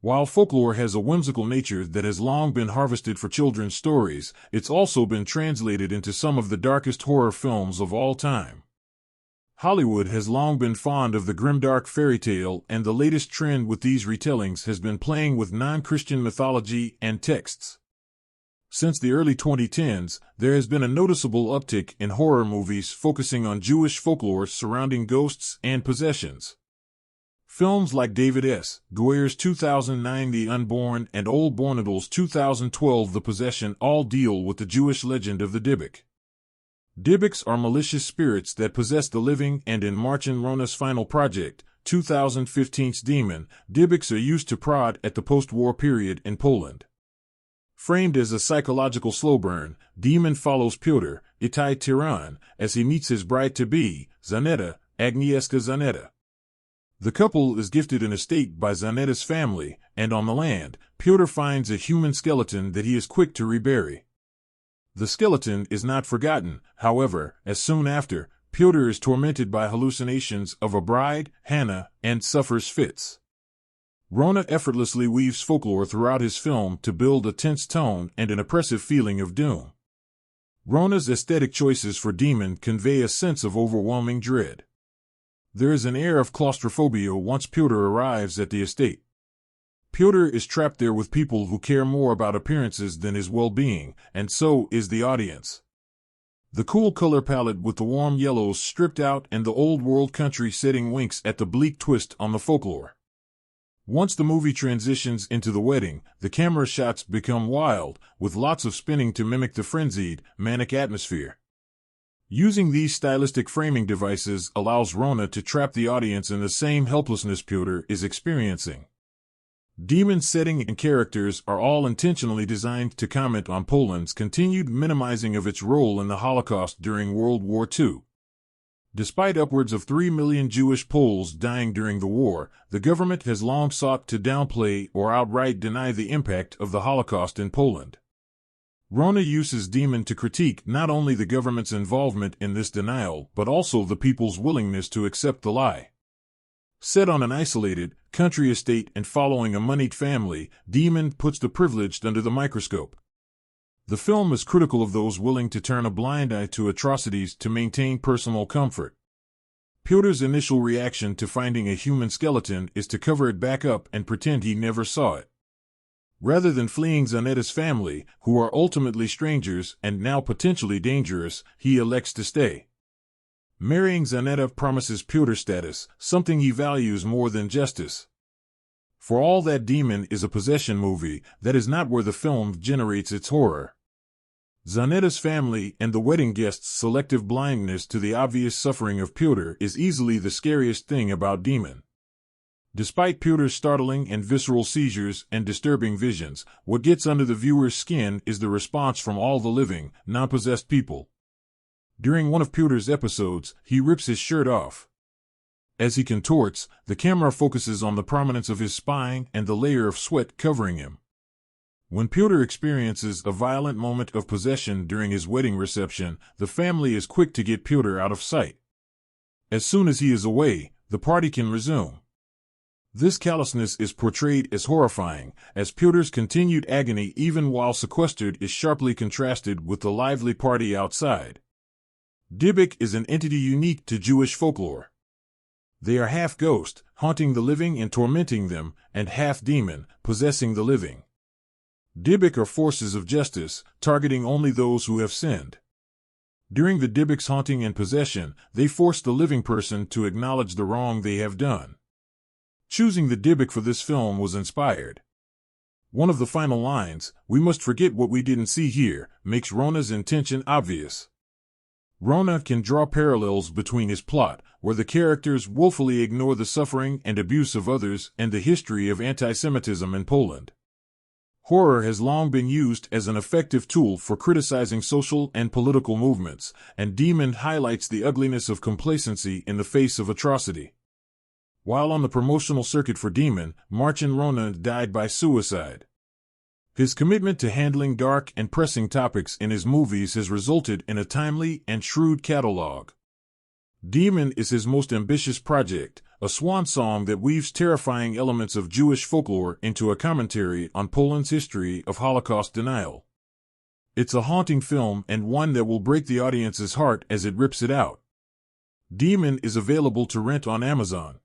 While folklore has a whimsical nature that has long been harvested for children's stories, it's also been translated into some of the darkest horror films of all time. Hollywood has long been fond of the grimdark fairy tale, and the latest trend with these retellings has been playing with non-Christian mythology and texts. Since the early 2010s, there has been a noticeable uptick in horror movies focusing on Jewish folklore surrounding ghosts and possessions. Films like David S. Goyer's 2009 The Unborn and Old Bornadle's 2012 The Possession all deal with the Jewish legend of the Dybbuk. Dybbuks are malicious spirits that possess the living, and in Marcin Rona's final project, 2015's Demon, Dybbuks are used to prod at the post-war period in Poland. Framed as a psychological slow burn, Demon follows Piotr, Itai Tyran, as he meets his bride-to-be, Zanetta, Agnieszka Zanetta. The couple is gifted an estate by Zanetta's family, and on the land, Piotr finds a human skeleton that he is quick to rebury. The skeleton is not forgotten, however, as soon after, Piotr is tormented by hallucinations of a bride, Hannah, and suffers fits. Rona effortlessly weaves folklore throughout his film to build a tense tone and an oppressive feeling of doom. Rona's aesthetic choices for Demon convey a sense of overwhelming dread. There is an air of claustrophobia once Piotr arrives at the estate. Piotr is trapped there with people who care more about appearances than his well-being, and so is the audience. The cool color palette with the warm yellows stripped out and the old-world country setting winks at the bleak twist on the folklore. Once the movie transitions into the wedding, the camera shots become wild, with lots of spinning to mimic the frenzied, manic atmosphere. Using these stylistic framing devices allows Rona to trap the audience in the same helplessness Piotr is experiencing. Demon's setting and characters are all intentionally designed to comment on Poland's continued minimizing of its role in the Holocaust during World War II. Despite upwards of 3 million Jewish Poles dying during the war, the government has long sought to downplay or outright deny the impact of the Holocaust in Poland. Rona uses Demon to critique not only the government's involvement in this denial, but also the people's willingness to accept the lie. Set on an isolated, country estate and following a moneyed family, Demon puts the privileged under the microscope. The film is critical of those willing to turn a blind eye to atrocities to maintain personal comfort. Piotr's initial reaction to finding a human skeleton is to cover it back up and pretend he never saw it. Rather than fleeing Zanetta's family, who are ultimately strangers and now potentially dangerous, he elects to stay. Marrying Zanetta promises Piotr status, something he values more than justice. For all that Demon is a possession movie, that is not where the film generates its horror. Zanetta's family and the wedding guests' selective blindness to the obvious suffering of Piotr is easily the scariest thing about Demon. Despite Piotr's startling and visceral seizures and disturbing visions, what gets under the viewer's skin is the response from all the living, non-possessed people. During one of Piotr's episodes, he rips his shirt off. As he contorts, the camera focuses on the prominence of his spine and the layer of sweat covering him. When Piotr experiences a violent moment of possession during his wedding reception, the family is quick to get Piotr out of sight. As soon as he is away, the party can resume. This callousness is portrayed as horrifying, as Piotr's continued agony even while sequestered is sharply contrasted with the lively party outside. Dybbuk is an entity unique to Jewish folklore. They are half ghost, haunting the living and tormenting them, and half demon, possessing the living. Dybbuk are forces of justice, targeting only those who have sinned. During the Dybbuk's haunting and possession, they force the living person to acknowledge the wrong they have done. Choosing the Dybbuk for this film was inspired. One of the final lines, "We must forget what we didn't see here," makes Rona's intention obvious. Rona can draw parallels between his plot, where the characters willfully ignore the suffering and abuse of others, and the history of anti-Semitism in Poland. Horror has long been used as an effective tool for criticizing social and political movements, and Demon highlights the ugliness of complacency in the face of atrocity. While on the promotional circuit for Demon, Marcin Rona died by suicide. His commitment to handling dark and pressing topics in his movies has resulted in a timely and shrewd catalog. Demon is his most ambitious project, a swan song that weaves terrifying elements of Jewish folklore into a commentary on Poland's history of Holocaust denial. It's a haunting film and one that will break the audience's heart as it rips it out. Demon is available to rent on Amazon.